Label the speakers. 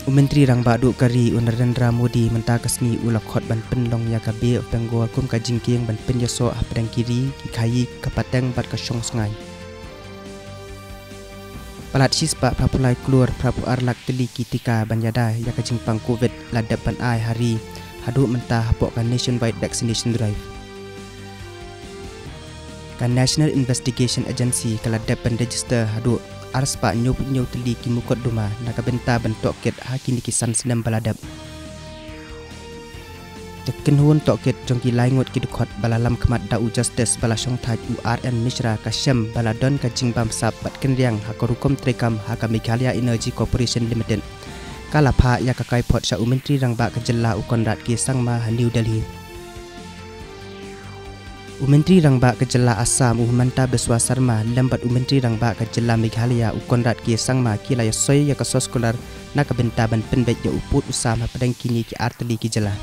Speaker 1: Menteri Rang Badu Kari Narendra Modi mentah kesni ulak khot ban penlong ya kabe of Bengal kum ka jingking ban penyaso padang kiri kikayi kapateng bat kasyong sengai. Palat sispa prapulai keluar prapu arlak teli kitika banyada ya ka jingpang COVID ladap ban ai hari hadu mentah pok kan nationwide vaccination drive. Kan National Investigation Agency kaladap ban register hadu arspa nyau teli ki mukot duma nakabenta bentok ket hakini kisan senam baladap. Tekin huon toket jongki laingot ki dukot balalam kemat dau justice balasong taj URN Mishra kasyam baladon kajing bam sap bat kenriang hakorukom trekam haka Meghalaya Energy Corporation Limited. Kalapha ya kakai pot sa Menteri Rang Ba kejela ukonrat ki sangma New Delhi. Menteri Rang Ba kejela Assam Manta Beswa Sarma lambat Menteri Rang Ba kejela Meghalaya ukonrat ki sangma ki laya soy ya kasos kolar nakabenta ban penbet ya uput usama padang kini ki arteli ki jela.